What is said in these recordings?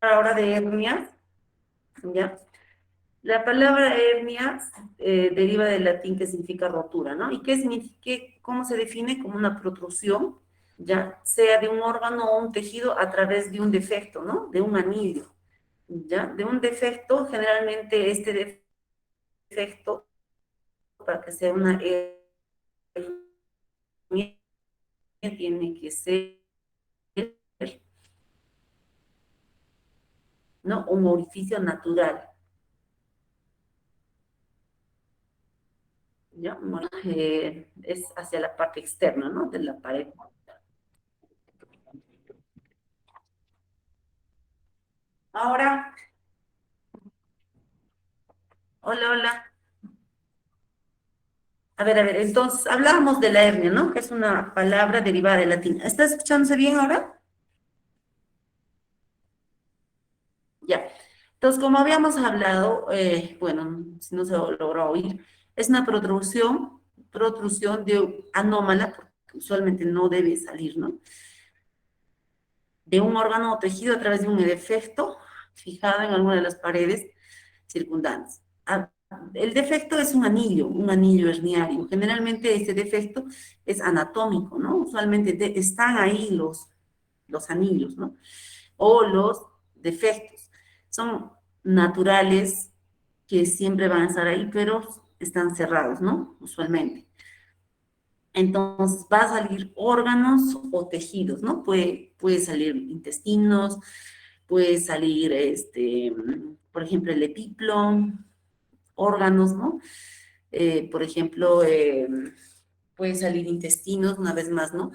ahora de hernias, ¿ya? La palabra hernia deriva del latín que significa rotura, ¿no? ¿Y qué significa, cómo se define? Como una protrusión, ya sea de un órgano o un tejido a través de un defecto, ¿no? De un anillo, ¿ya? De un defecto, generalmente este defecto, para que sea una hernia, tiene que ser, ¿no? Un orificio natural, ¿ya? Es hacia la parte externa, ¿no? De la pared. Ahora, hola, hola. A ver, entonces hablábamos de la hernia, ¿no? Que es una palabra derivada del latín. ¿Está escuchándose bien ahora? Ya. Entonces, como habíamos hablado, bueno, si no se logró oír, es una protrusión de anómala, porque usualmente no debe salir, ¿no? De un órgano o tejido a través de un defecto fijado en alguna de las paredes circundantes. Ah, el defecto es un anillo herniario. Generalmente este defecto es anatómico, ¿no? Usualmente están ahí los anillos, ¿no? O los defectos. Son naturales que siempre van a estar ahí, pero están cerrados, ¿no? Usualmente. Entonces va a salir órganos o tejidos, ¿no? Puede salir intestinos, puede salir, por ejemplo, el epiplo, órganos, ¿no? Por ejemplo, puede salir intestinos, una vez más, ¿no?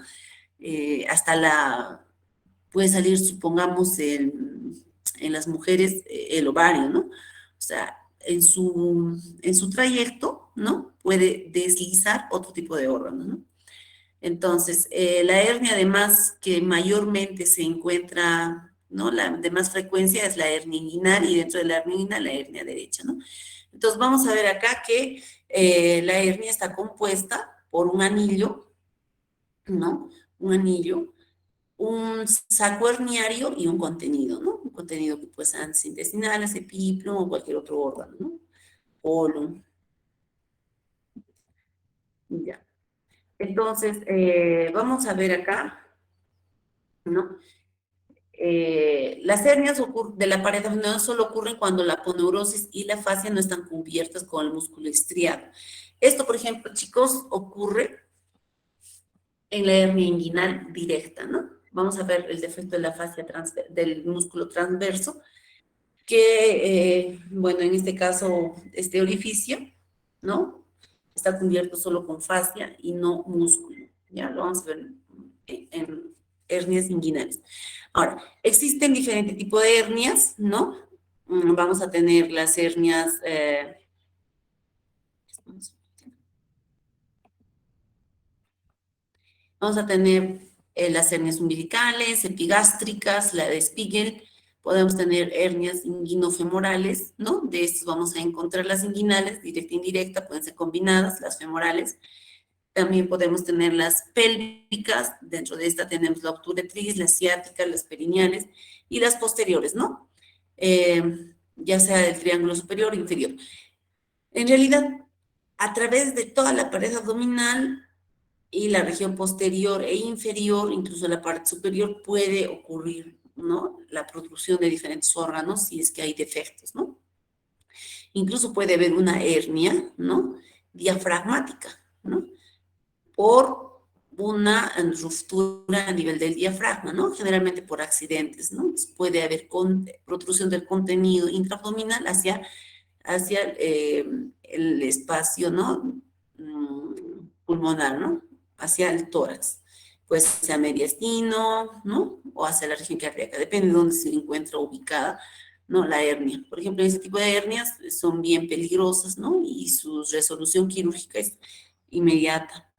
Hasta puede salir, supongamos, en las mujeres el ovario, ¿no? O sea, en su trayecto, ¿no? Puede deslizar otro tipo de órgano, ¿no? Entonces, la hernia, además, que mayormente se encuentra, ¿no? La de más frecuencia es la hernia inguinal y dentro de la hernia inguinal la hernia derecha, ¿no? Entonces, vamos a ver acá que la hernia está compuesta por un anillo, ¿no? Un anillo, un saco herniario y un contenido, ¿no? Un contenido que puede ser antes intestinales, epiplo o cualquier otro órgano, ¿no? Colon, ya. Entonces, vamos a ver acá, ¿no? Las hernias de la pared abdominal solo ocurren cuando la aponeurosis y la fascia no están cubiertas con el músculo estriado. Esto, por ejemplo, chicos, ocurre en la hernia inguinal directa, ¿no? Vamos a ver el defecto de la fascia del músculo transverso, que, bueno, en este caso, este orificio, ¿no? Está cubierto solo con fascia y no músculo. Ya lo vamos a ver en hernias inguinales. Ahora, existen diferentes tipos de hernias, ¿no? Vamos a tener las hernias, vamos a tener las hernias umbilicales, epigástricas, la de Spiegel, podemos tener hernias inguinofemorales, ¿no? De estas vamos a encontrar las inguinales, directa e indirecta, pueden ser combinadas, las femorales. También podemos tener las pélvicas, dentro de esta tenemos la obturetriz, la ciática, las perineales y las posteriores, ¿no? Ya sea del triángulo superior o inferior. En realidad, a través de toda la pared abdominal y la región posterior e inferior, incluso la parte superior, puede ocurrir, ¿no? La protrusión de diferentes órganos si es que hay defectos, ¿no? Incluso puede haber una hernia, ¿no? Diafragmática, ¿no? Por una ruptura a nivel del diafragma, ¿no? Generalmente por accidentes, ¿no? Puede haber protrusión del contenido intraabdominal hacia el espacio, ¿no? Pulmonar, ¿no? Hacia el tórax. Pues hacia mediastino, ¿no? O hacia la región cardíaca, depende de dónde se encuentra ubicada, ¿no? La hernia. Por ejemplo, ese tipo de hernias son bien peligrosas, ¿no? Y su resolución quirúrgica es inmediata.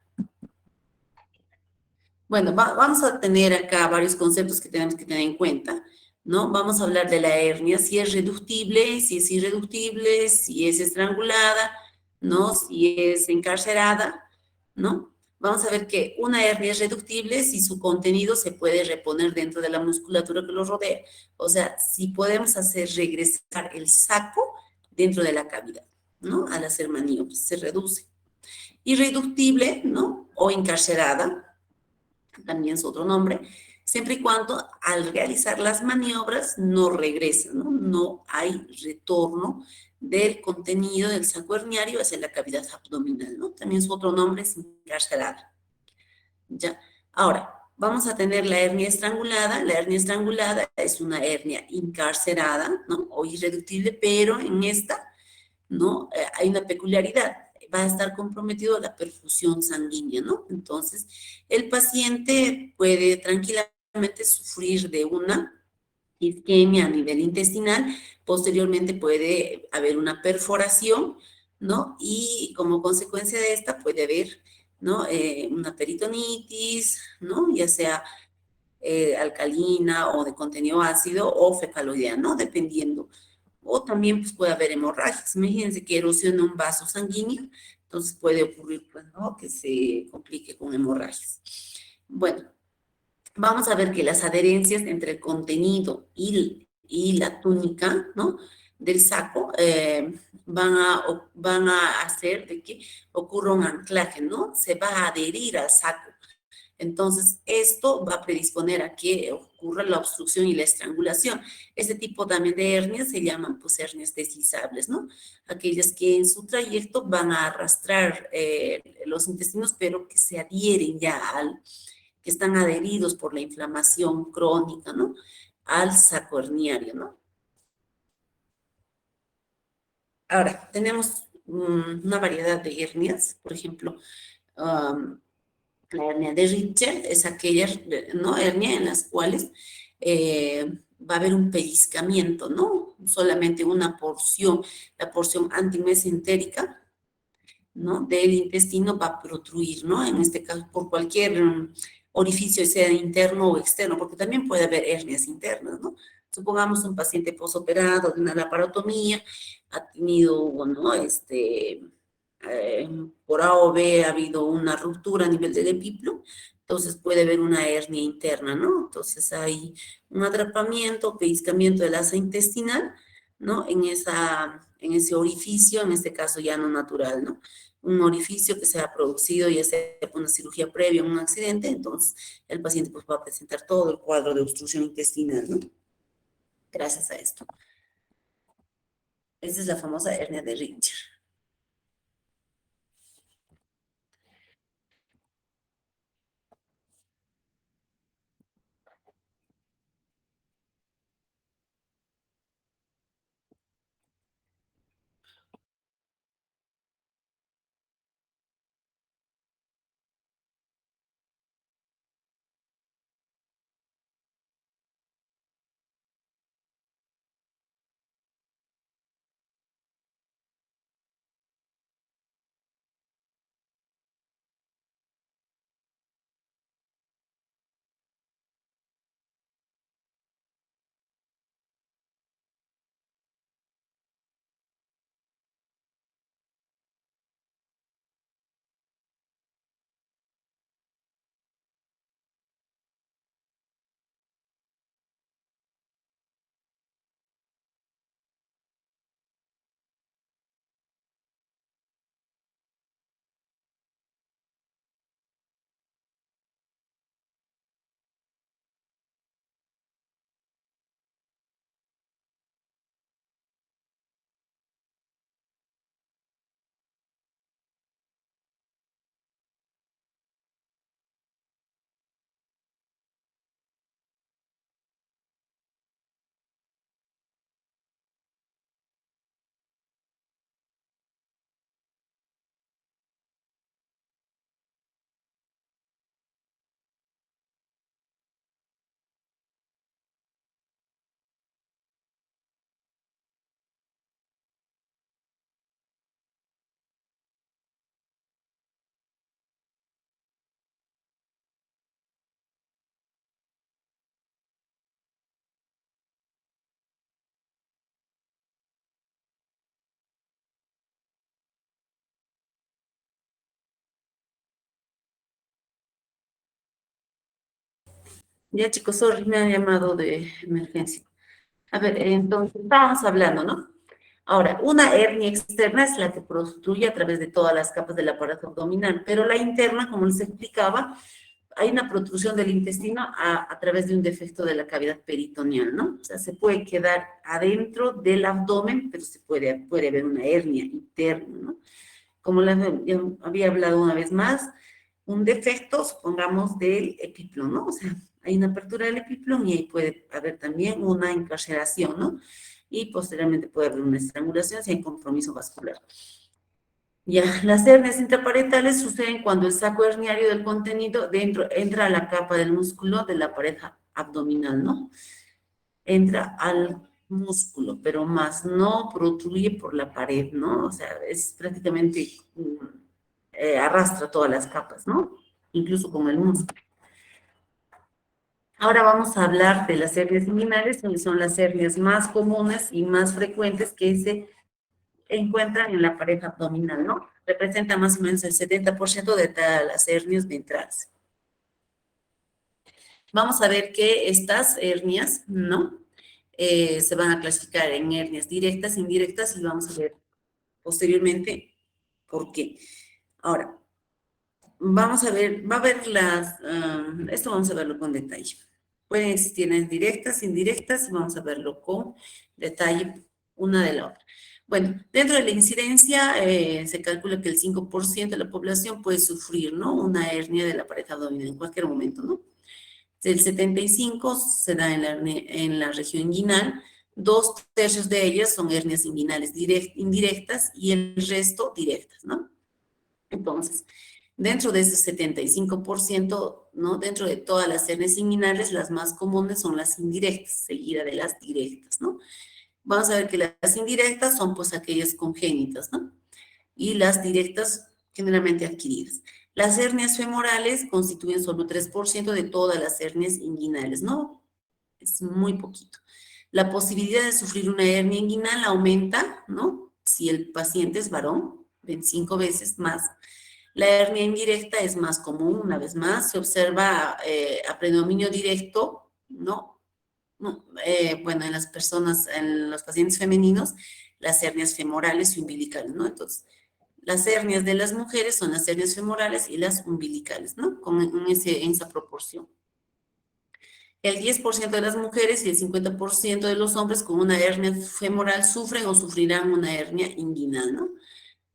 Bueno, vamos a tener acá varios conceptos que tenemos que tener en cuenta, ¿no? Vamos a hablar de la hernia, si es reductible, si es irreductible, si es estrangulada, ¿no? Si es encarcerada, ¿no? Vamos a ver que una hernia es reductible si su contenido se puede reponer dentro de la musculatura que lo rodea. O sea, si podemos hacer regresar el saco dentro de la cavidad, ¿no? Al hacer maniobras, se reduce. Irreductible, ¿no? O encarcerada, también es otro nombre, siempre y cuando al realizar las maniobras no regresa, ¿no? No hay retorno del contenido del saco herniario hacia la cavidad abdominal, ¿no? También su otro nombre es encarcelada. Ya. Ahora, vamos a tener la hernia estrangulada. La hernia estrangulada es una hernia encarcerada, ¿no? O irreductible, pero en esta, ¿no? Hay una peculiaridad. Va a estar comprometido la perfusión sanguínea, ¿no? Entonces, el paciente puede tranquilamente sufrir de una isquemia a nivel intestinal, posteriormente puede haber una perforación, ¿no? Y como consecuencia de esta puede haber, ¿no? Una peritonitis, ¿no? Ya sea alcalina o de contenido ácido o fecaloidea, ¿no? Dependiendo. O también pues, puede haber hemorragias. Imagínense que erosiona un vaso sanguíneo, entonces puede ocurrir, pues, ¿no? Que se complique con hemorragias. Bueno, vamos a ver que las adherencias entre el contenido y la túnica, ¿no? Del saco van a hacer de que ocurra un anclaje, ¿no? Se va a adherir al saco. Entonces, esto va a predisponer a que ocurra la obstrucción y la estrangulación. Este tipo también de hernias se llaman pues hernias deslizables, ¿no? Aquellas que en su trayecto van a arrastrar los intestinos, pero que se adhieren ya al, que están adheridos por la inflamación crónica, ¿no? Al saco herniario, ¿no? Ahora, tenemos una variedad de hernias, por ejemplo, um, la hernia de Richter es aquella, ¿no? Hernia en las cuales va a haber un pellizcamiento, ¿no? Solamente una porción, la porción antimesentérica, ¿no? Del intestino va a protruir, ¿no? En este caso, por cualquier orificio, sea interno o externo, porque también puede haber hernias internas, ¿no? Supongamos un paciente posoperado de una laparotomía, ha tenido, bueno, por A o B ha habido una ruptura a nivel del epiplo, entonces puede haber una hernia interna, ¿no? Entonces hay un atrapamiento, pellizcamiento del asa intestinal, ¿no? En ese orificio, en este caso ya no natural, ¿no? Un orificio que se ha producido ya sea por una cirugía previa, un accidente, entonces el paciente pues va a presentar todo el cuadro de obstrucción intestinal, ¿no? Gracias a esto. Esa es la famosa hernia de Richter. Ya, chicos, sorry, me han llamado de emergencia. A ver, entonces, estábamos hablando, ¿no? Ahora, una hernia externa es la que construye a través de todas las capas del aparato abdominal, pero la interna, como les explicaba, hay una protrusión del intestino a través de un defecto de la cavidad peritoneal, ¿no? O sea, se puede quedar adentro del abdomen, pero puede haber una hernia interna, ¿no? Como ya había hablado una vez más, un defecto, supongamos, del epíplon, ¿no? O sea, hay una apertura del epíplon y ahí puede haber también una encarceración, ¿no? Y posteriormente puede haber una estrangulación si hay compromiso vascular. Ya, las hernias intraparentales suceden cuando el saco herniario del contenido dentro entra a la capa del músculo de la pared abdominal, ¿no? Entra al músculo, pero más no protruye por la pared, ¿no? O sea, es prácticamente arrastra todas las capas, ¿no? Incluso con el músculo. Ahora vamos a hablar de las hernias inguinales, que son las hernias más comunes y más frecuentes que se encuentran en la pared abdominal, ¿no? Representa más o menos el 70% de todas las hernias ventrales. Vamos a ver que estas hernias, ¿no? Se van a clasificar en hernias directas, indirectas, y vamos a ver posteriormente por qué. Ahora, vamos a ver, va a haber esto vamos a verlo con detalle. Pueden existir hernias directas, indirectas, y vamos a verlo con detalle una de la otra. Bueno, dentro de la incidencia se calcula que el 5% de la población puede sufrir, ¿no? Una hernia de la pared abdominal en cualquier momento, ¿no? El 75% se da en la región inguinal, 2/3 de ellas son hernias inguinales indirectas y el resto directas, ¿no? Entonces, dentro de ese 75%, ¿no? Dentro de todas las hernias inguinales, las más comunes son las indirectas, seguida de las directas, ¿no? Vamos a ver que las indirectas son pues aquellas congénitas, ¿no? Y las directas generalmente adquiridas. Las hernias femorales constituyen solo 3% de todas las hernias inguinales, ¿no? Es muy poquito. La posibilidad de sufrir una hernia inguinal aumenta, ¿no? Si el paciente es varón, 25 veces más. La hernia indirecta es más común, una vez más, se observa a predominio directo, ¿no? Bueno, en las personas, en los pacientes femeninos, las hernias femorales y umbilicales, ¿no? Entonces, las hernias de las mujeres son las hernias femorales y las umbilicales, ¿no? En esa proporción. El 10% de las mujeres y el 50% de los hombres con una hernia femoral sufren o sufrirán una hernia inguinal, ¿no?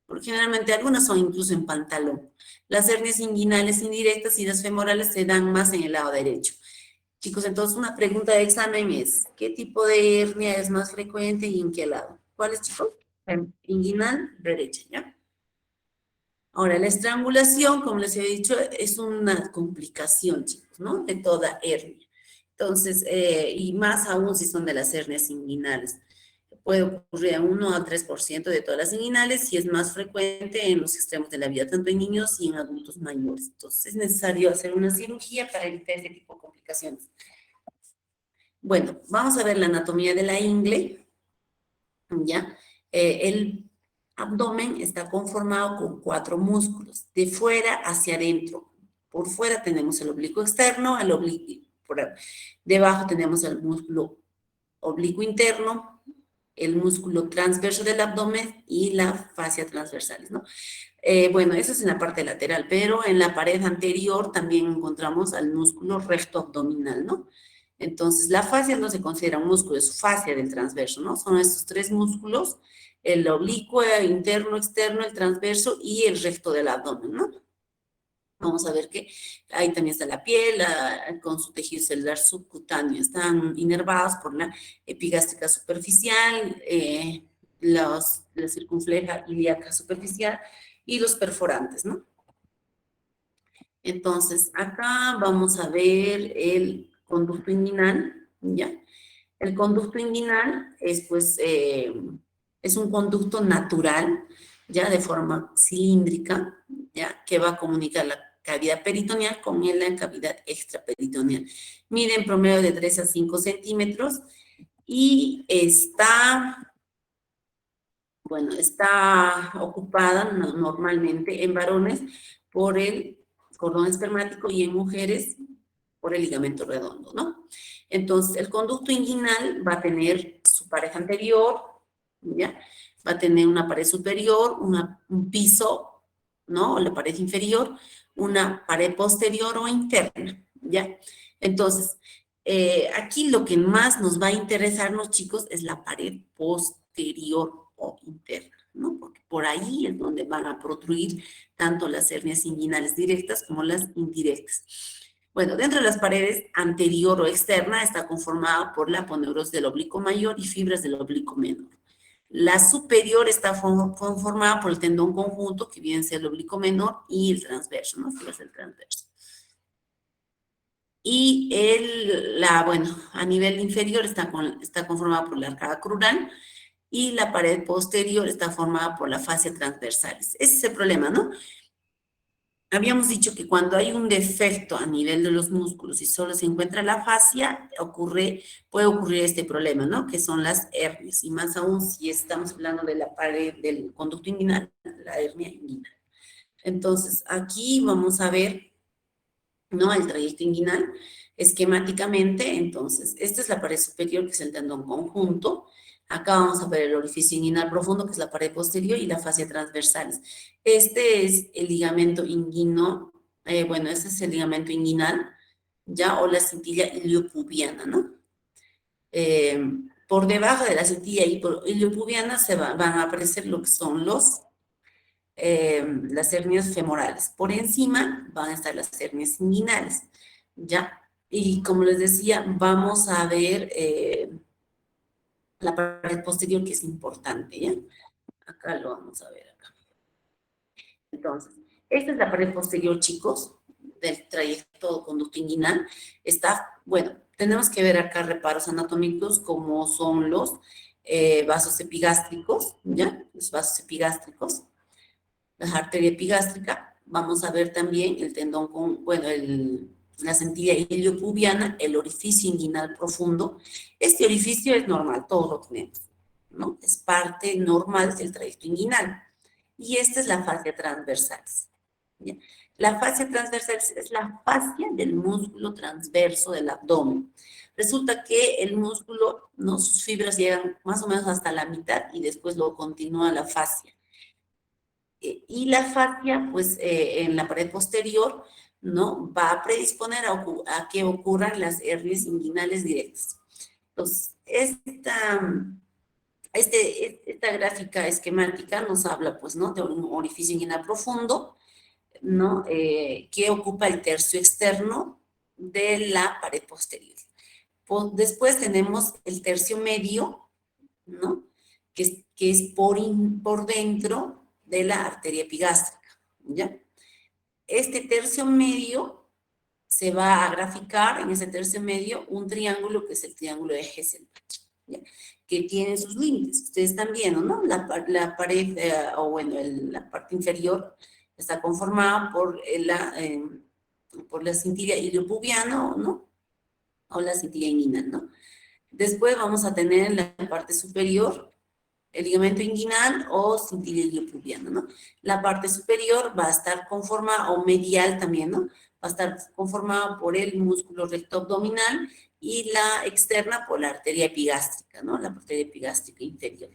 Porque generalmente algunas son incluso en pantalón. Las hernias inguinales indirectas y las femorales se dan más en el lado derecho. Chicos, entonces una pregunta de examen es, ¿qué tipo de hernia es más frecuente y en qué lado? ¿Cuál es, chicos? Inguinal derecha, ¿ya? Ahora, la estrangulación, como les he dicho, es una complicación, chicos, ¿no? De toda hernia. Entonces, y más aún si son de las hernias inguinales. Puede ocurrir a 1 a 3% de todas las inguinales y es más frecuente en los extremos de la vida, tanto en niños y en adultos mayores. Entonces, es necesario hacer una cirugía para evitar este tipo de complicaciones. Bueno, vamos a ver la anatomía de la ingle, ¿ya? El abdomen está conformado con 4 músculos, de fuera hacia adentro. Por fuera tenemos el oblicuo externo, debajo tenemos el músculo oblicuo interno, el músculo transverso del abdomen y la fascia transversales, ¿no? Bueno, eso es en la parte lateral, pero en la pared anterior también encontramos al músculo recto abdominal, ¿no? Entonces, la fascia no se considera un músculo, es fascia del transverso, ¿no? Son estos 3 músculos, el oblicuo, interno, externo, el transverso y el recto del abdomen, ¿no? Vamos a ver que ahí también está la piel con su tejido celular subcutáneo. Están inervados por la epigástrica superficial, la circunfleja ilíaca superficial y los perforantes, ¿no? Entonces, acá vamos a ver el conducto inguinal, ¿ya? El conducto inguinal es, pues, es un conducto natural, ya de forma cilíndrica, ya que va a comunicar la cavidad peritoneal con la cavidad extraperitoneal. Mide en promedio de 3 a 5 centímetros y está, bueno, está ocupada normalmente en varones por el cordón espermático y en mujeres por el ligamento redondo, ¿no? Entonces, el conducto inguinal va a tener su pared anterior, ¿ya? Va a tener una pared superior, un piso, ¿no? O la pared inferior, una pared posterior o interna, ¿ya? Entonces, aquí lo que más nos va a interesarnos, chicos, es la pared posterior o interna, ¿no? Porque por ahí es donde van a protruir tanto las hernias inguinales directas como las indirectas. Bueno, dentro de las paredes anterior o externa está conformada por la aponeurosis del oblicuo mayor y fibras del oblicuo menor. La superior está conformada por el tendón conjunto, que viene a ser el oblicuo menor, y el transverso, ¿no? Fibras del transverso. Y bueno, a nivel inferior está conformada por la arcada crural y la pared posterior está formada por la fascia transversalis. Ese es el problema, ¿no? Habíamos dicho que cuando hay un defecto a nivel de los músculos y solo se encuentra la fascia, puede ocurrir este problema, ¿no? Que son las hernias, y más aún si estamos hablando de la pared del conducto inguinal, la hernia inguinal. Entonces, aquí vamos a ver, ¿no? El trayecto inguinal esquemáticamente. Entonces, esta es la pared superior, que es el tendón conjunto. Acá vamos a ver el orificio inguinal profundo, que es la pared posterior, y la fascia transversales. Este es el ligamento inguino, bueno, este es el ligamento inguinal, ¿ya? O la cintilla iliopubiana, ¿no? Por debajo de la cintilla iliopubiana van a aparecer lo que son las hernias femorales. Por encima van a estar las hernias inguinales, ¿ya? Y como les decía, vamos a ver la pared posterior, que es importante, ¿ya? Acá lo vamos a ver acá. Entonces, esta es la pared posterior, chicos, del trayecto conducto inguinal. Bueno, tenemos que ver acá reparos anatómicos como son los vasos epigástricos, ¿ya? Los vasos epigástricos, la arteria epigástrica. Vamos a ver también el tendón bueno, la cintilla iliopubiana, el orificio inguinal profundo. Este orificio es normal, todos lo tenemos, ¿no? Es parte normal del trayecto inguinal. Y esta es la fascia transversalis, ¿ya? La fascia transversalis es la fascia del músculo transverso del abdomen. Resulta que el músculo, ¿no? Sus fibras llegan más o menos hasta la mitad y después lo continúa la fascia. Y la fascia, pues en la pared posterior, ¿no? Va a predisponer a que ocurran las hernias inguinales directas. Entonces, esta gráfica esquemática nos habla, pues, ¿no? De un orificio inguinal profundo, ¿no? Que ocupa el tercio externo de la pared posterior. Después tenemos el tercio medio, ¿no? Que es por dentro de la arteria epigástrica, ¿ya? Este tercio medio se va a graficar en ese tercio medio un triángulo, que es el triángulo de Hesselbach, ¿ya? Que tiene sus límites. Ustedes están viendo, ¿no? La pared, o bueno, la parte inferior está conformada por la cintilla iliopubiana, ¿no? O la cintilla inguinal, ¿no? Después vamos a tener en la parte superior el ligamento inguinal o cintilla iliopubiana, ¿no? La parte superior va a estar conformada, o medial también, ¿no? Va a estar conformada por el músculo recto abdominal, y la externa por la arteria epigástrica, ¿no? La arteria epigástrica inferior.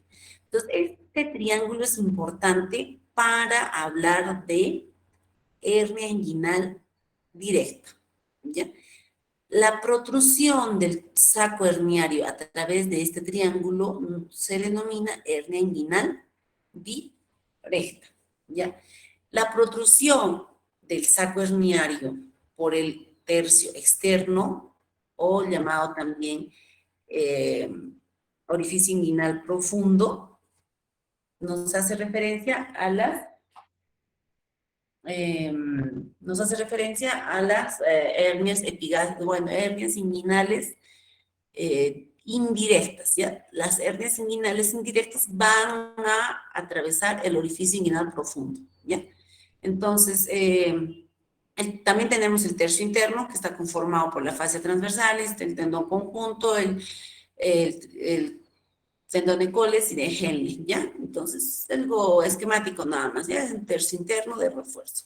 Entonces, este triángulo es importante para hablar de hernia inguinal directa, ¿ya? La protrusión del saco herniario a través de este triángulo se denomina hernia inguinal directa, ¿ya? La protrusión del saco herniario por el tercio externo, o llamado también eh, orificio inguinal profundo, nos hace referencia a las hernias epigástricas, bueno, hernias inguinales indirectas, ¿ya? Las hernias inguinales indirectas van a atravesar el orificio inguinal profundo, ¿ya? Entonces, también tenemos el tercio interno, que está conformado por la fascia transversalis, el tendón conjunto, el tendón de Coles y de Henle, ¿ya? Entonces, algo esquemático nada más, ¿ya? Es el tercio interno de refuerzo.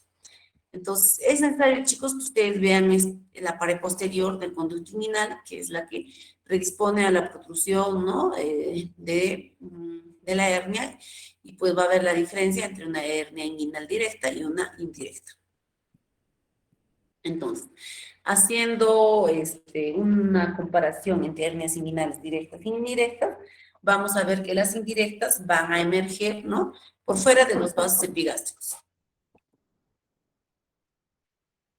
Entonces, es necesario, chicos, que ustedes vean la pared posterior del conducto inguinal, que es la que predispone a la protrusión, ¿no? De la hernia, y pues va a haber la diferencia entre una hernia inguinal directa y una indirecta. Entonces, haciendo una comparación entre hernias inguinales directas e indirectas, vamos a ver que las indirectas van a emerger, ¿no? Por fuera de los vasos epigástricos.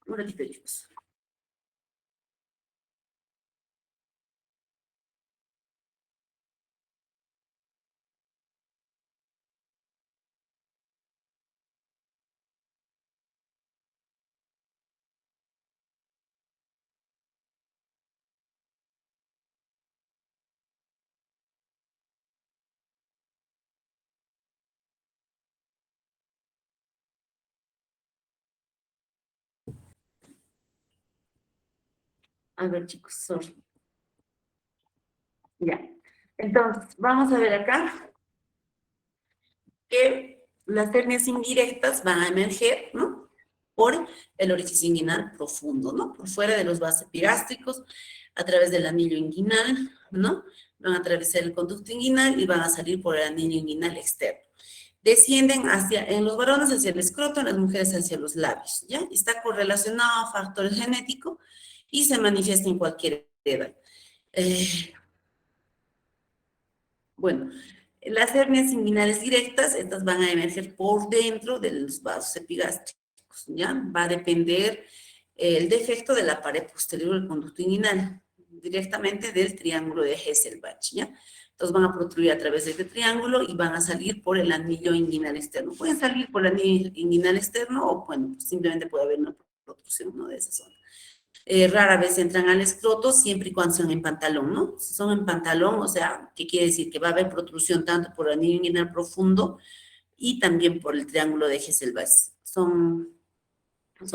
Un ratito, chicos. A ver, chicos, sorry. Ya. Entonces, vamos a ver acá que las hernias indirectas van a emerger, ¿no? Por el orificio inguinal profundo, ¿no? Por fuera de los vasos epigástricos, a través del anillo inguinal, ¿no? Van a atravesar el conducto inguinal y van a salir por el anillo inguinal externo. Descienden en los varones hacia el escroto, en las mujeres hacia los labios, ¿ya? Está correlacionado a factores genéticos y se manifiesta en cualquier edad. Bueno, las hernias inguinales directas, estas van a emerger por dentro de los vasos epigástricos, ¿ya? Va a depender el defecto de la pared posterior del conducto inguinal, directamente del triángulo de Hesselbach, ¿ya? Entonces van a protruir a través de este triángulo y van a salir por el anillo inguinal externo. Pueden salir por el anillo inguinal externo o, bueno, pues simplemente puede haber una protrusión, ¿no? De esa zona. Rara vez entran al escroto, siempre y cuando son en pantalón, ¿no? Si son en pantalón, o sea, ¿qué quiere decir? Que va a haber protrusión tanto por el anillo inguinal profundo y también por el triángulo de Hesselbach. Son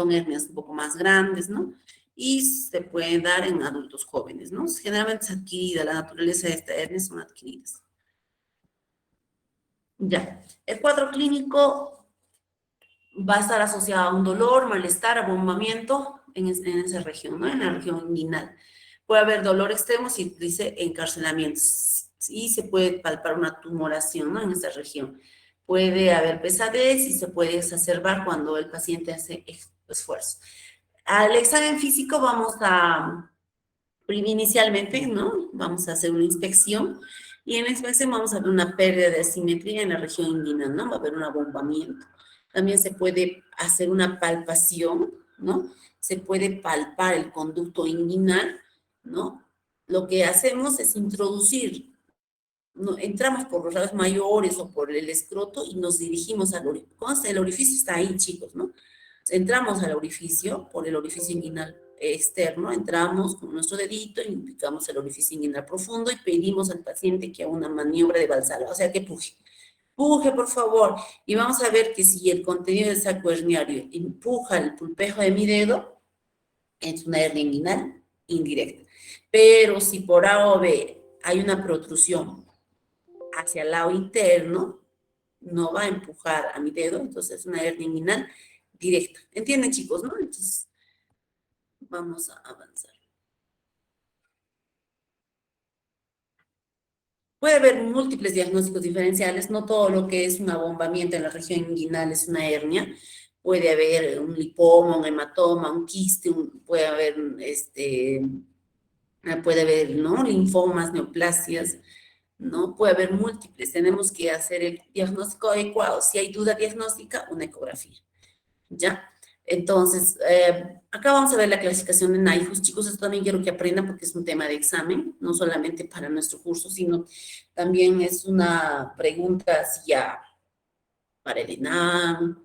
hernias un poco más grandes, ¿no? Y se pueden dar en adultos jóvenes, ¿no? Generalmente es adquirida, la naturaleza de esta hernia son adquiridas. Ya, el cuadro clínico va a estar asociado a un dolor, malestar, abombamiento en esa región, ¿no? En la región inguinal. Puede haber dolor extremo si dice encarcelamiento y se puede palpar una tumoración, ¿no? En esa región. Puede haber pesadez y se puede exacerbar cuando el paciente hace esfuerzo. Al examen físico vamos a, inicialmente, ¿no? Vamos a hacer una inspección y en la inspección vamos a ver una pérdida de simetría en la región inguinal, ¿no? Va a haber un abombamiento. También se puede hacer una palpación, ¿no? Se puede palpar el conducto inguinal, ¿no? Lo que hacemos es introducir, ¿no? Entramos por los lados mayores o por el escroto y nos dirigimos al orificio. El orificio está ahí, chicos, ¿no? Entramos al orificio, por el orificio inguinal externo, entramos con nuestro dedito, indicamos el orificio inguinal profundo y pedimos al paciente que haga una maniobra de Valsalva, o sea, que puje. Puje, por favor. Y vamos a ver que si el contenido del saco herniario empuja el pulpejo de mi dedo, es una hernia inguinal indirecta. Pero si por A o B hay una protrusión hacia el lado interno, no va a empujar a mi dedo, entonces es una hernia inguinal directa. ¿Entienden, chicos, no? Entonces, vamos a avanzar. Puede haber múltiples diagnósticos diferenciales, no todo lo que es un abombamiento en la región inguinal es una hernia. Puede haber un lipoma, un hematoma, un quiste, puede haber, puede haber, ¿no? Linfomas, neoplasias, ¿no? Puede haber múltiples. Tenemos que hacer el diagnóstico adecuado. Si hay duda diagnóstica, una ecografía. ¿Ya? Entonces, acá vamos a ver la clasificación de NIHUS. Chicos, esto también quiero que aprendan porque es un tema de examen, no solamente para nuestro curso, sino también es una pregunta así ya para el ENAM,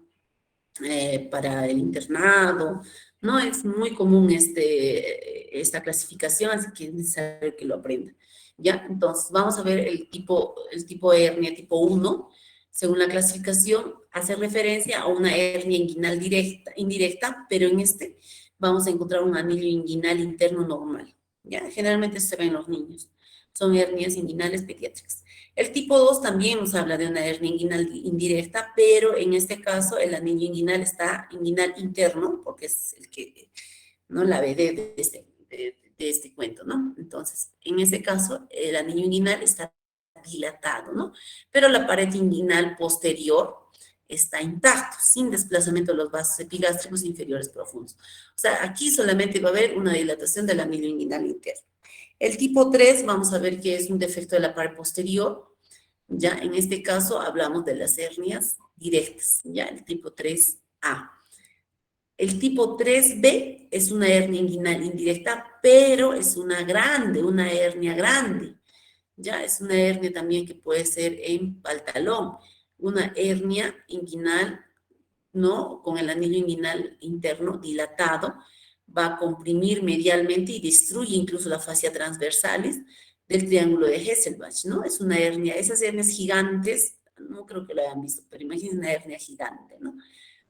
para el internado. No es muy común esta clasificación, así que es necesario que lo aprendan. ¿Ya? Entonces, vamos a ver el tipo hernia tipo 1. Según la clasificación, hace referencia a una hernia inguinal indirecta, pero en vamos a encontrar un anillo inguinal interno normal. ¿Ya? Generalmente se ve en los niños. Son hernias inguinales pediátricas. El tipo 2 también nos habla de una hernia inguinal indirecta, pero en este caso el anillo inguinal está inguinal interno, porque es el que, ¿no? La BD de este cuento, ¿no? Entonces, en este caso, el anillo inguinal está dilatado, ¿no? Pero la pared inguinal posterior está intacto, sin desplazamiento de los vasos epigástricos inferiores profundos. O sea, aquí solamente va a haber una dilatación del anillo inguinal interno. El tipo 3, vamos a ver que es un defecto de la pared posterior. Ya, en este caso hablamos de las hernias directas, ya, el tipo 3A. El tipo 3B es una hernia inguinal indirecta, pero es una hernia grande. Ya, es una hernia también que puede ser en pantalón. Una hernia inguinal, ¿no? Con el anillo inguinal interno dilatado, va a comprimir medialmente y destruye incluso la fascia transversales del triángulo de Hesselbach, ¿no? Es una hernia, esas hernias gigantes, no creo que lo hayan visto, pero imagínense una hernia gigante, ¿no?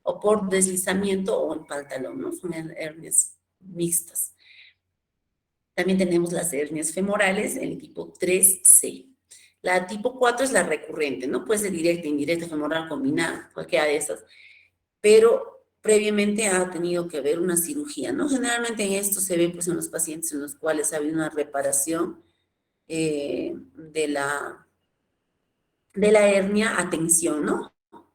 O por deslizamiento o en pantalón, ¿no? Son hernias mixtas. También tenemos las hernias femorales, el tipo 3C. La tipo 4 es la recurrente, ¿no? Puede ser directa, indirecta, femoral, combinada, cualquiera de esas. Pero previamente ha tenido que haber una cirugía, ¿no? Generalmente en esto se ve pues en los pacientes en los cuales ha habido una reparación de la hernia a tensión, ¿no?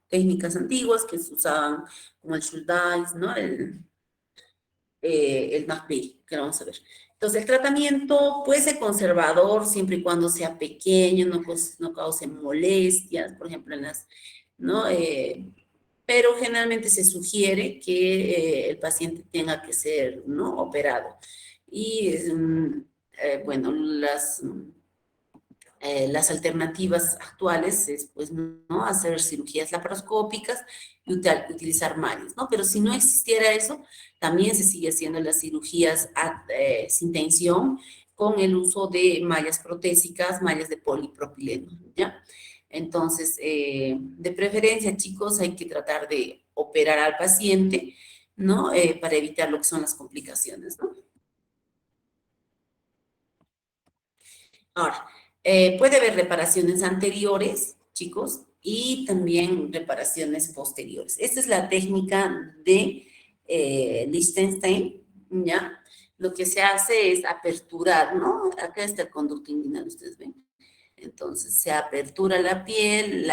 Técnicas antiguas que se usaban como el Schuldeis, ¿no? El McVeigh, que lo vamos a ver. Entonces, el tratamiento puede ser conservador siempre y cuando sea pequeño, no, pues, no cause molestias, por ejemplo, en las, ¿no? Pero generalmente se sugiere que el paciente tenga que ser, ¿no? Operado. Y, bueno, las alternativas actuales es, pues, ¿no? Hacer cirugías laparoscópicas y utilizar mallas, ¿no? Pero si no existiera eso, también se sigue haciendo las cirugías sin tensión con el uso de mallas protésicas, mallas de polipropileno, ¿ya? Entonces, de preferencia, chicos, hay que tratar de operar al paciente, ¿no? Para evitar lo que son las complicaciones, ¿no? Ahora, puede haber reparaciones anteriores, chicos, y también reparaciones posteriores. Esta es la técnica de Liechtenstein, ¿ya? Lo que se hace es aperturar, ¿no? Acá está el conducto inguinal, ustedes ven. Entonces, se apertura la piel,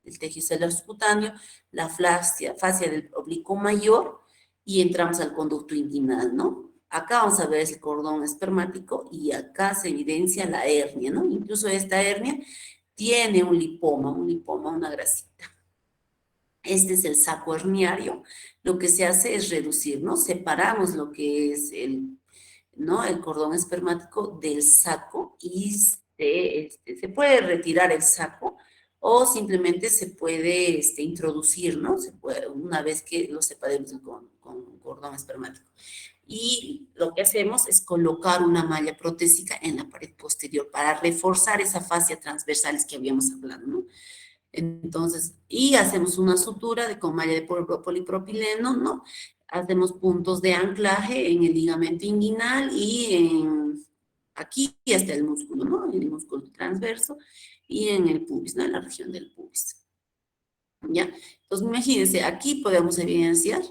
el tejido celular subcutáneo, la fascia del oblicuo mayor y entramos al conducto inguinal, ¿no? Acá vamos a ver el cordón espermático y acá se evidencia la hernia, ¿no? Incluso esta hernia tiene un lipoma, una grasita. Este es el saco herniario. Lo que se hace es reducir, ¿no? Separamos lo que es ¿no? El cordón espermático del saco y se puede retirar el saco o simplemente se puede introducir, ¿no? Se puede, una vez que lo separemos con cordón espermático. Y lo que hacemos es colocar una malla protésica en la pared posterior para reforzar esa fascia transversales que habíamos hablado, ¿no? Entonces, y hacemos una sutura con malla de polipropileno, ¿no? Hacemos puntos de anclaje en el ligamento inguinal y aquí hasta el músculo, ¿no? En el músculo transverso y en el pubis, ¿no? En la región del pubis. ¿Ya? Entonces, imagínense, aquí podemos evidenciar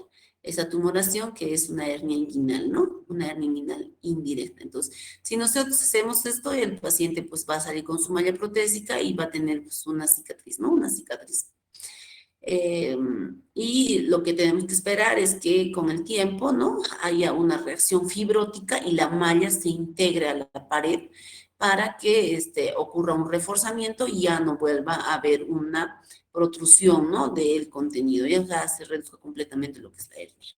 esa tumoración que es una hernia inguinal, ¿no? Una hernia inguinal indirecta. Entonces, si nosotros hacemos esto, el paciente pues va a salir con su malla protésica y va a tener pues una cicatriz, ¿no? Una cicatriz. Eh, y lo que tenemos que esperar es que con el tiempo, ¿no? Haya una reacción fibrótica y la malla se integre a la pared para que ocurra un reforzamiento y ya no vuelva a haber una protrusión, ¿no? Del contenido. Ya se reduzca completamente lo que es la hernia.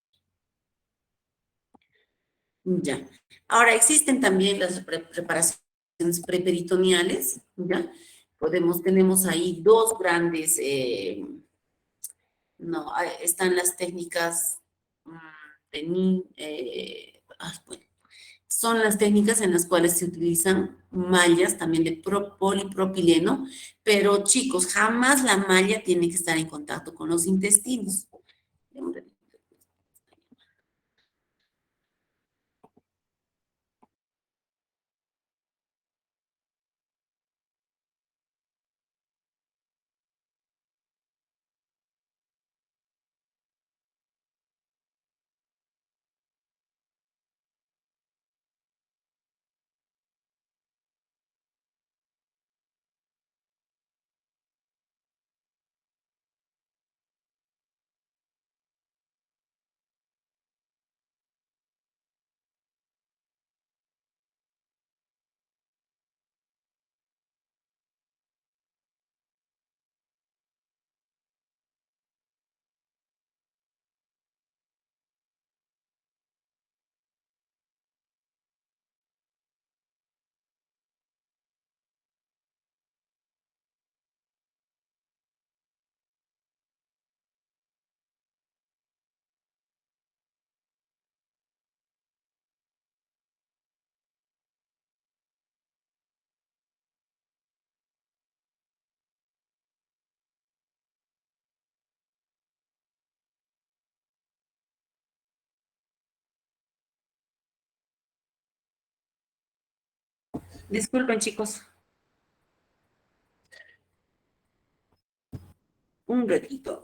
Ya. Ahora, existen también las reparaciones preperitoneales, ¿ya? Tenemos ahí dos grandes no, están las técnicas bueno, son las técnicas en las cuales se utilizan mallas también de polipropileno, pero chicos, jamás la malla tiene que estar en contacto con los intestinos. Disculpen, chicos, un ratito.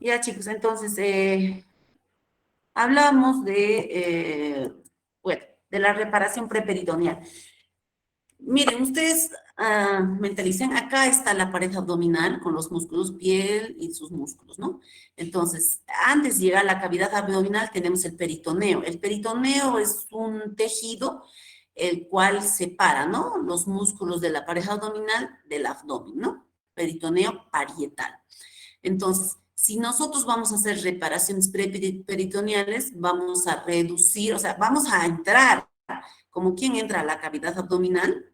Ya, chicos, entonces, hablamos bueno, de la reparación preperitoneal. Miren, ustedes mentalicen, acá está la pared abdominal con los músculos, piel y sus músculos, ¿no? Entonces, antes de llegar a la cavidad abdominal tenemos el peritoneo. El peritoneo es un tejido el cual separa, ¿no? Los músculos de la pared abdominal del abdomen, ¿no? Peritoneo parietal. Entonces, si nosotros vamos a hacer reparaciones peritoneales, vamos a reducir, o sea, vamos a entrar, como quien entra a la cavidad abdominal,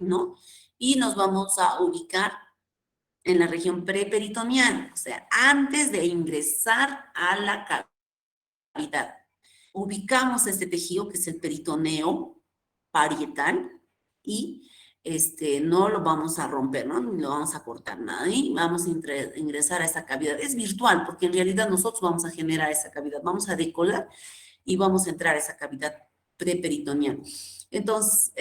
¿no? Y nos vamos a ubicar en la región preperitoneal, o sea, antes de ingresar a la cavidad. Ubicamos este tejido que es el peritoneo parietal y no lo vamos a romper, ¿no? Ni lo vamos a cortar nada y vamos a ingresar a esa cavidad. Es virtual porque en realidad nosotros vamos a generar esa cavidad, vamos a decolar y vamos a entrar a esa cavidad preperitoneal. Entonces,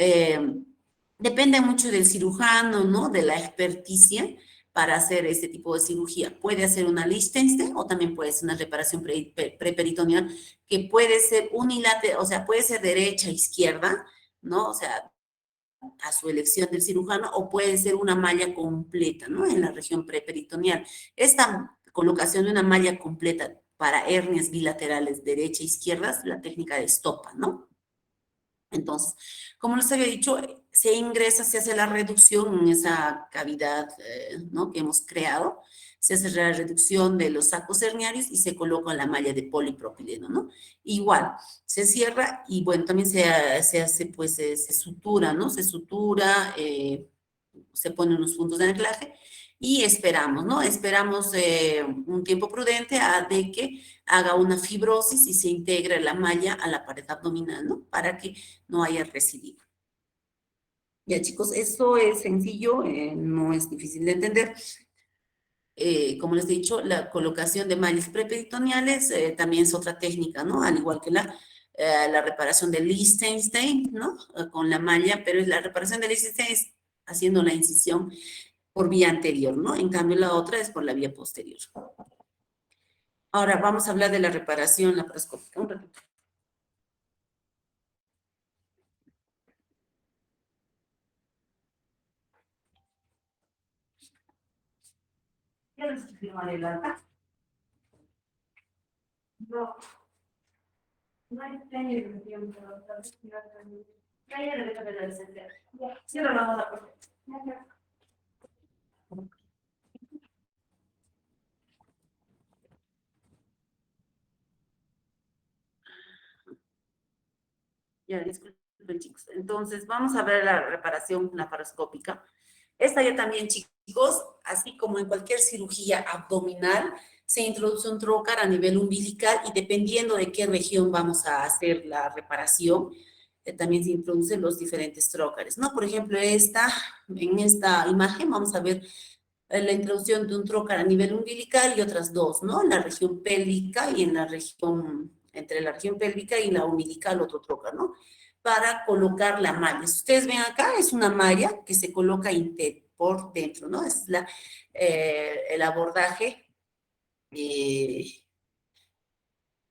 depende mucho del cirujano, ¿no? De la experticia para hacer este tipo de cirugía. Puede hacer una Liechtenstein o también puede ser una reparación preperitoneal que puede ser unilateral, o sea, puede ser derecha, izquierda, ¿no? O sea, a su elección del cirujano, o puede ser una malla completa, ¿no? En la región preperitoneal. Esta colocación de una malla completa para hernias bilaterales derecha e izquierda es la técnica de estopa, ¿no? Entonces, como les había dicho, se ingresa, se hace la reducción en esa cavidad, ¿no? Que hemos creado, se hace la reducción de los sacos herniarios y se coloca la malla de polipropileno, ¿no? Igual, se cierra y bueno, también se hace, pues, se sutura, ¿no? Se sutura, se ponen unos puntos de anclaje y esperamos, ¿no? Esperamos un tiempo prudente de que haga una fibrosis y se integre la malla a la pared abdominal, ¿no? Para que no haya recidivo. Ya, chicos, eso es sencillo, no es difícil de entender. Como les he dicho, la colocación de mallas preperitoneales también es otra técnica, ¿no? Al igual que la reparación de Liechtenstein, ¿no? Con la malla, pero la reparación de Liechtenstein es haciendo la incisión por vía anterior, ¿no? En cambio, la otra es por la vía posterior. Ahora vamos a hablar de la reparación laparoscópica. Un ratito. ¿Ya les firmaré el alta? No, no hay técnico de tiempo. Ya, ya le dejo de la licencia. Cierra la moda, por favor. Ya, disculpen, chicos. Entonces, vamos a ver la reparación laparoscópica. Esta ya también, chicos, así como en cualquier cirugía abdominal, se introduce un trocar a nivel umbilical y dependiendo de qué región vamos a hacer la reparación, también se introducen los diferentes trócares, ¿no? Por ejemplo, en esta imagen vamos a ver la introducción de un trócar a nivel umbilical y otras dos, ¿no? En la región pélvica y en la región, entre la región pélvica y la umbilical, otro trócar, ¿no? Para colocar la malla. Si ustedes ven acá, es una malla que se coloca por dentro, ¿no? Es el abordaje, eh,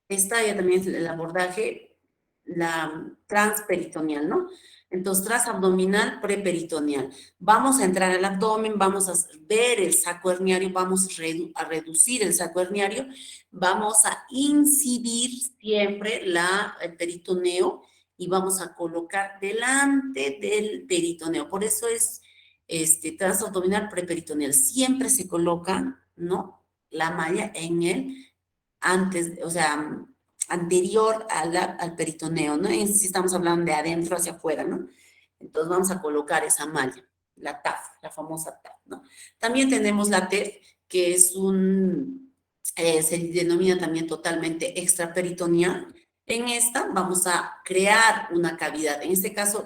esta ya también es el abordaje, la transperitoneal, ¿no? Entonces, transabdominal, preperitoneal. Vamos a entrar al abdomen, vamos a ver el saco herniario, vamos a reducir el saco herniario, vamos a incidir siempre el peritoneo y vamos a colocar delante del peritoneo. Por eso es transabdominal, preperitoneal. Siempre se coloca, ¿no? La malla en el antes, o sea, anterior al peritoneo, ¿no? Y si estamos hablando de adentro hacia afuera, ¿no? Entonces vamos a colocar esa malla, la TAF, la famosa TAF, ¿no? También tenemos la TEF, que se denomina también totalmente extraperitoneal. En esta vamos a crear una cavidad. En este caso,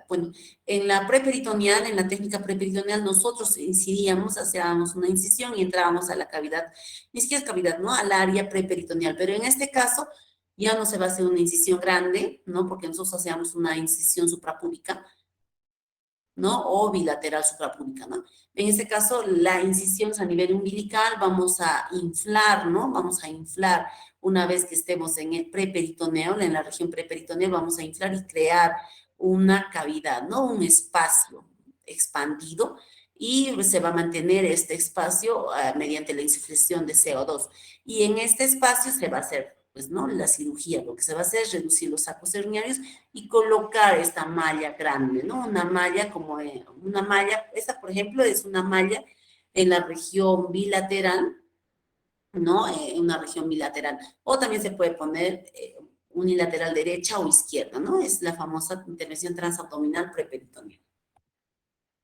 bueno, en la preperitoneal, en la técnica preperitoneal, nosotros incidíamos, hacíamos una incisión y entrábamos a la cavidad, ni siquiera es cavidad, ¿no? Al área preperitoneal. Pero en este caso, ya no se va a hacer una incisión grande, ¿no? Porque nosotros hacíamos una incisión suprapúbica, ¿no? O bilateral suprapúbica, ¿no? En este caso, la incisión es a nivel umbilical, vamos a inflar, ¿no? Vamos a inflar una vez que estemos en el preperitoneo, en la región preperitoneal, vamos a inflar y crear una cavidad, ¿no? Un espacio expandido y se va a mantener este espacio mediante la insuflación de CO2. Y en este espacio se va a hacer, pues, ¿no? La cirugía, lo que se va a hacer es reducir los sacos herniarios y colocar esta malla grande, ¿no? Una malla una malla, esta por ejemplo es una malla en la región bilateral, ¿no? Una región bilateral. O también se puede poner unilateral derecha o izquierda, ¿no? Es la famosa intervención transabdominal preperitoneal.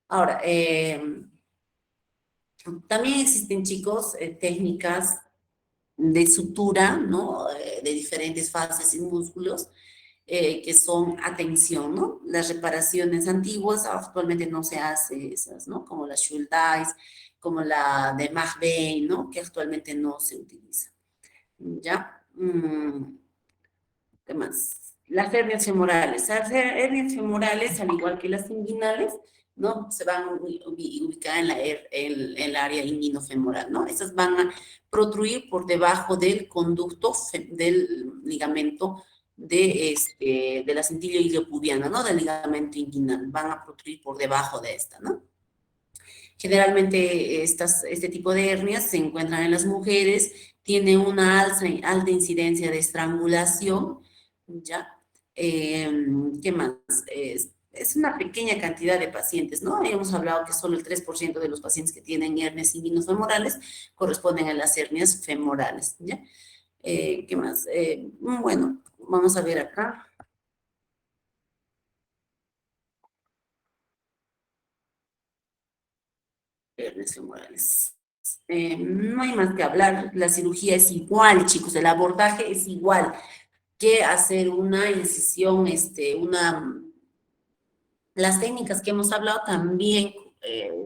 Ahora, también existen, chicos, técnicas de sutura, ¿no? De diferentes fases y músculos que son atención, ¿no? Las reparaciones antiguas actualmente no se hace esas, ¿no? Como la Schuldeis, como la de McVeigh, ¿no? Que actualmente no se utiliza. ¿Ya? ¿Qué más? Las hernias femorales. Las hernias femorales, al igual que las inguinales, ¿no? Se van a ubicar en el área inguinofemoral, ¿no? Esas van a protruir por debajo del conducto del ligamento de la cintila iliopubiana, ¿no? Del ligamento inguinal. Van a protruir por debajo de esta, ¿no? Generalmente este tipo de hernias se encuentran en las mujeres, tiene una alta incidencia de estrangulación, ¿ya? ¿Qué más? Es una pequeña cantidad de pacientes, ¿no? Habíamos hablado que solo el 3% de los pacientes que tienen hernias inguinofemorales corresponden a las hernias femorales, ¿ya? ¿Qué más? Bueno, vamos a ver acá. Ernesto Morales. No hay más que hablar, la cirugía es igual, chicos, el abordaje es igual que hacer una incisión, las técnicas que hemos hablado también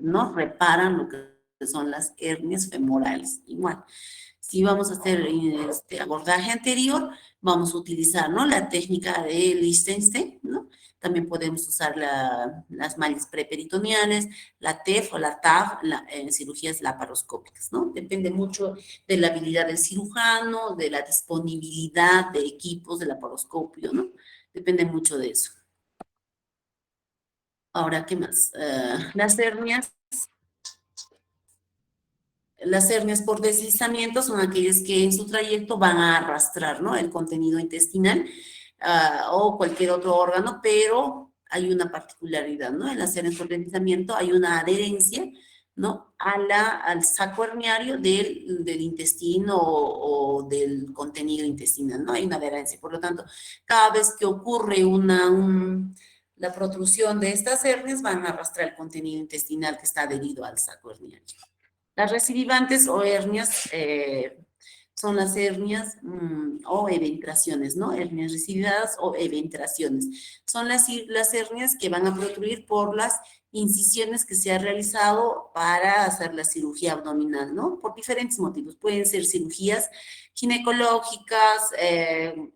nos reparan lo que son las hernias femorales, igual. Si vamos a hacer este abordaje anterior, vamos a utilizar, ¿no? La técnica de Liechtenstein, ¿no? También podemos usar las mallas preperitoneales, la TEF o la TAF en cirugías laparoscópicas, ¿no? Depende mucho de la habilidad del cirujano, de la disponibilidad de equipos de laparoscopio, ¿no? Depende mucho de eso. Ahora, ¿qué más? Las hernias por deslizamiento son aquellas que en su trayecto van a arrastrar, ¿no? El contenido intestinal o cualquier otro órgano, pero hay una particularidad, ¿no? En las hernias por deslizamiento hay una adherencia, ¿no? Al saco herniario del intestino o del contenido intestinal, ¿no? Hay una adherencia. Por lo tanto, cada vez que ocurre la protrusión de estas hernias van a arrastrar el contenido intestinal que está adherido al saco herniano. Las recidivantes o hernias son las hernias o eventraciones, ¿no? Hernias recidivadas o eventraciones. Son las hernias que van a protruir por las incisiones que se ha realizado para hacer la cirugía abdominal, ¿no? Por diferentes motivos. Pueden ser cirugías ginecológicas,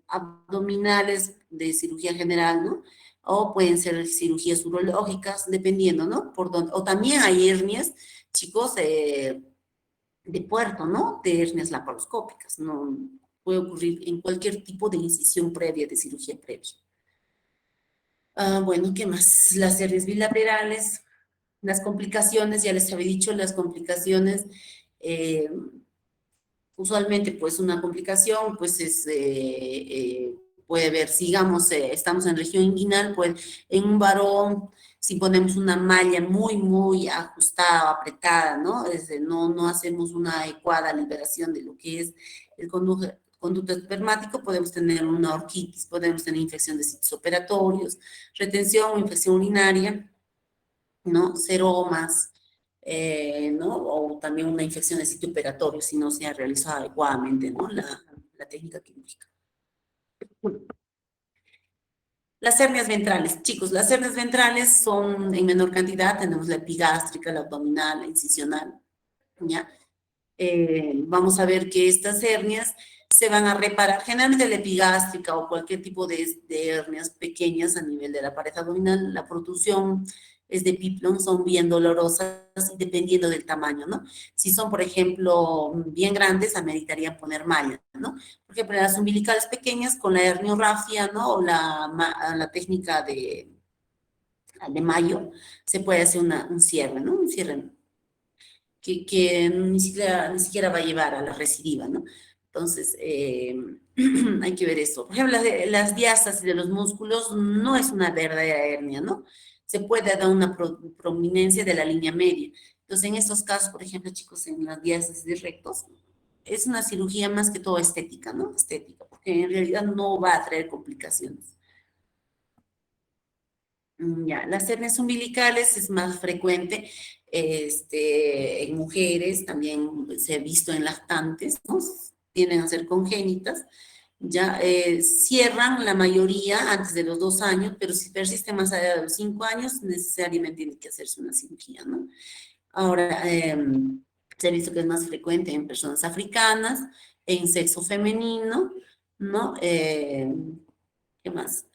abdominales de cirugía general, ¿no? O pueden ser cirugías urológicas, dependiendo, ¿no? Por dónde. O también hay hernias, chicos, de puerto, ¿no? De hernias laparoscópicas, ¿no? Puede ocurrir en cualquier tipo de incisión previa, de cirugía previa. Bueno, ¿qué más? Las hernias bilaterales, las complicaciones, ya les había dicho, las complicaciones, eh, usualmente, pues, una complicación, pues, puede ver, sigamos, estamos en región inguinal, pues, en un varón, si ponemos una malla muy, muy ajustada, apretada, ¿no? No hacemos una adecuada liberación de lo que es el conducto espermático, podemos tener una orquitis, podemos tener infección de sitios operatorios, retención o infección urinaria, ¿no? Seromas, ¿no? O también una infección de sitio operatorio si no se ha realizado adecuadamente, ¿no? La técnica quirúrgica. Las hernias ventrales, chicos, las hernias ventrales son en menor cantidad, tenemos la epigástrica, la abdominal, la incisional, ¿ya? Vamos a ver que estas hernias se van a reparar, generalmente la epigástrica o cualquier tipo de hernias pequeñas a nivel de la pared abdominal, la protrusión es de Piplon, son bien dolorosas dependiendo del tamaño, ¿no? Si son, por ejemplo, bien grandes, ameritaría poner malla, ¿no? Por ejemplo, las umbilicales pequeñas con la herniorrafia, ¿no? O la técnica de Mayo, se puede hacer un cierre, ¿no? Un cierre que ni siquiera va a llevar a la recidiva, ¿no? Entonces, hay que ver eso. Por ejemplo, las diástasis de los músculos no es una verdadera hernia, ¿no? Se puede dar una prominencia de la línea media. Entonces, en estos casos, por ejemplo, chicos, en las diástasis de rectos, es una cirugía más que todo estética, ¿no? Estética, porque en realidad no va a traer complicaciones. Ya, las hernias umbilicales es más frecuente en mujeres, también se ha visto en lactantes, ¿no? Tienden a ser congénitas, ya cierran la mayoría antes de los 2 años, pero si persiste más allá de los 5 años, necesariamente tiene que hacerse una cirugía, ¿no? Ahora, se ha visto que es más frecuente en personas africanas, en sexo femenino, ¿no? ¿Qué más?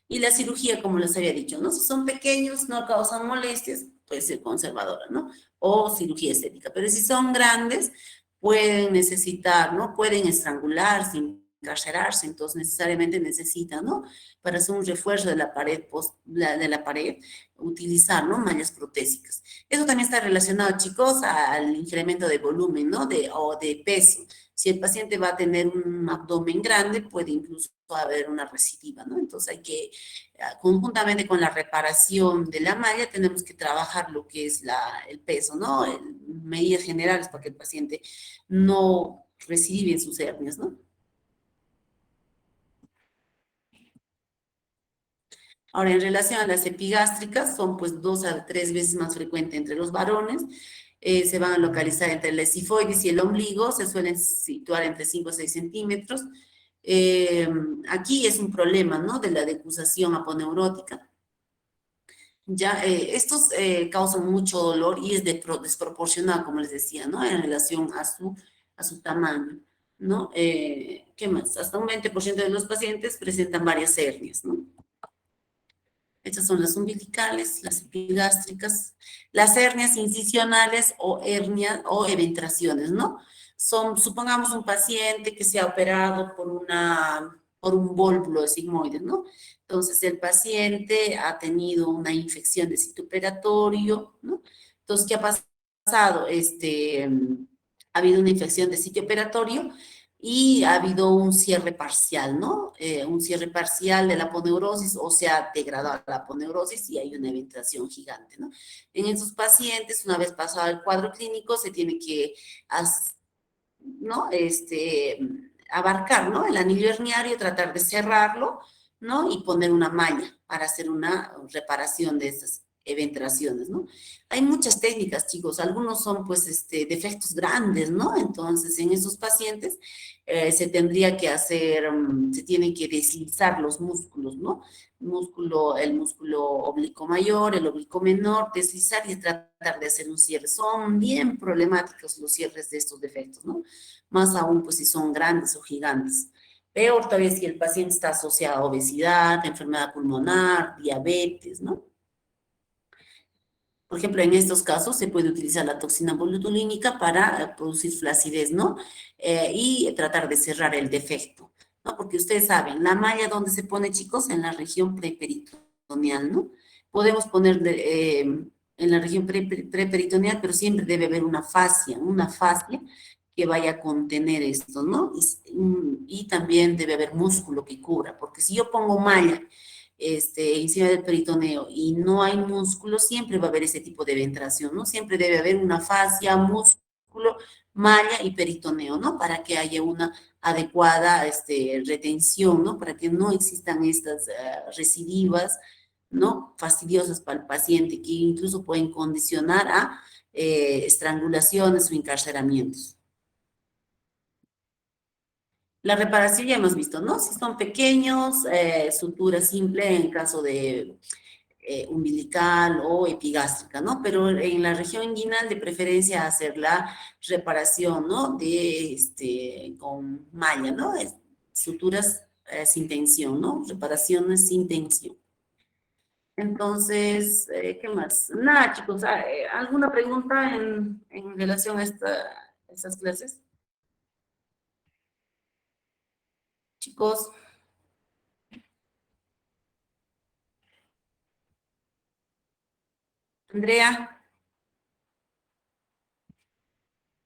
Y la cirugía, como les había dicho, ¿no? Si son pequeños, no causan molestias, puede ser conservadora, ¿no? O cirugía estética. Pero si son grandes, pueden necesitar, ¿no? Pueden estrangularse, encarcerarse, entonces necesariamente necesitan, ¿no? Para hacer un refuerzo de la pared, de la pared, utilizar, ¿no? Mallas protésicas. Eso también está relacionado, chicos, al incremento de volumen, ¿no? O de peso. Si el paciente va a tener un abdomen grande, puede incluso haber una recidiva, ¿no? Entonces hay que, conjuntamente con la reparación de la malla, tenemos que trabajar lo que es el peso, ¿no? Medidas generales para que el paciente no recidive en sus hernias, ¿no? Ahora, en relación a las epigástricas, son pues 2 a 3 veces más frecuentes entre los varones. Se van a localizar entre el esifoides y el ombligo, se suelen situar entre 5 a 6 centímetros. Aquí es un problema, ¿no? De la decusación aponeurótica. Ya, estos causan mucho dolor y es desproporcionado, como les decía, ¿no? En relación a su tamaño, ¿no? ¿Qué más? Hasta un 20% de los pacientes presentan varias hernias, ¿no? Estas son las umbilicales, las epigástricas, las hernias incisionales o hernias o eventraciones, ¿no? Supongamos un paciente que se ha operado por un vólvulo de sigmoides, ¿no? Entonces, el paciente ha tenido una infección de sitio operatorio, ¿no? Entonces, ¿qué ha pasado? Ha habido una infección de sitio operatorio y ha habido un cierre parcial, ¿no? Un cierre parcial de la aponeurosis o se ha degradado la aponeurosis y hay una eventación gigante, ¿no? En esos pacientes, una vez pasado el cuadro clínico, se tiene que, ¿no? Abarcar, ¿no? El anillo herniario, tratar de cerrarlo, ¿no? Y poner una malla para hacer una reparación de esas eventraciones, ¿no? Hay muchas técnicas, chicos, algunos son pues defectos grandes, ¿no? Entonces, en esos pacientes se tendría que hacer, se tienen que deslizar los músculos, ¿no? El músculo oblicuo mayor, el oblicuo menor, deslizar y tratar de hacer un cierre. Son bien problemáticos los cierres de estos defectos, ¿no? Más aún, pues, si son grandes o gigantes. Peor todavía si el paciente está asociado a obesidad, enfermedad pulmonar, diabetes, ¿no? Por ejemplo, en estos casos se puede utilizar la toxina botulínica para producir flacidez, ¿no? Y tratar de cerrar el defecto, ¿no? Porque ustedes saben, la malla donde se pone, chicos, en la región preperitoneal, ¿no? Podemos poner en la región preperitoneal, pero siempre debe haber una fascia que vaya a contener esto, ¿no? Y también debe haber músculo que cubra, porque si yo pongo malla encima del peritoneo y no hay músculo, siempre va a haber ese tipo de ventración, ¿no? Siempre debe haber una fascia, músculo, malla y peritoneo, ¿no? Para que haya una adecuada retención, ¿no? Para que no existan estas recidivas, ¿no? Fastidiosas para el paciente, que incluso pueden condicionar a estrangulaciones o encarcelamientos. La reparación ya hemos visto, ¿no? Si son pequeños, sutura simple en caso de umbilical o epigástrica, ¿no? Pero en la región inguinal de preferencia hacer la reparación, ¿no? Con malla, ¿no? Suturas sin tensión, ¿no? Reparaciones sin tensión. Entonces, ¿qué más? Nada, chicos, ¿alguna pregunta en relación a estas clases? Chicos, Andrea,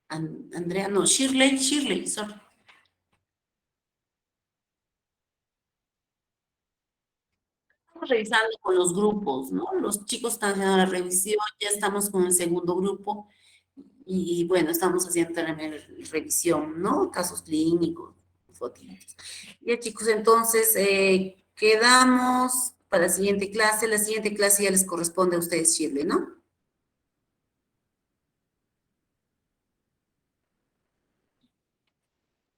Andrea, no, Shirley, sorry. Estamos revisando con los grupos, ¿no? Los chicos están haciendo la revisión, ya estamos con el segundo grupo y bueno, estamos haciendo también revisión, ¿no? Casos clínicos, fotitos. Ya, chicos, entonces quedamos para la siguiente clase. La siguiente clase ya les corresponde a ustedes, Shirley, ¿no?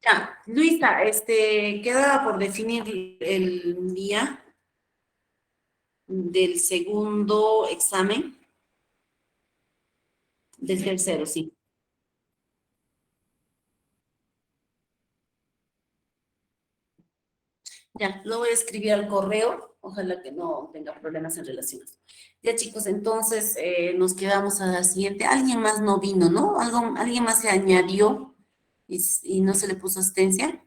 Ya, Luisa, queda por definir el día del segundo examen, del tercero, sí. Ya, lo voy a escribir al correo. Ojalá que no tenga problemas en relaciones. Ya, chicos, entonces nos quedamos a la siguiente. Alguien más no vino, ¿no? Alguien más se añadió y no se le puso asistencia.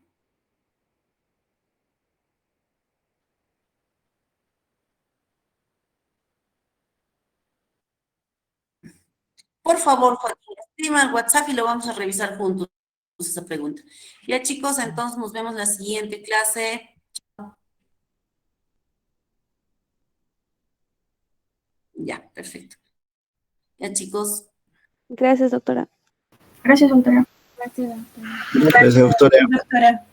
Por favor, Joaquín, escriba al WhatsApp y lo vamos a revisar juntos esa pregunta. Ya, chicos, entonces nos vemos en la siguiente clase. Ya, perfecto. Ya, chicos. Gracias, doctora. Gracias, doctora. Gracias, doctora. Doctora.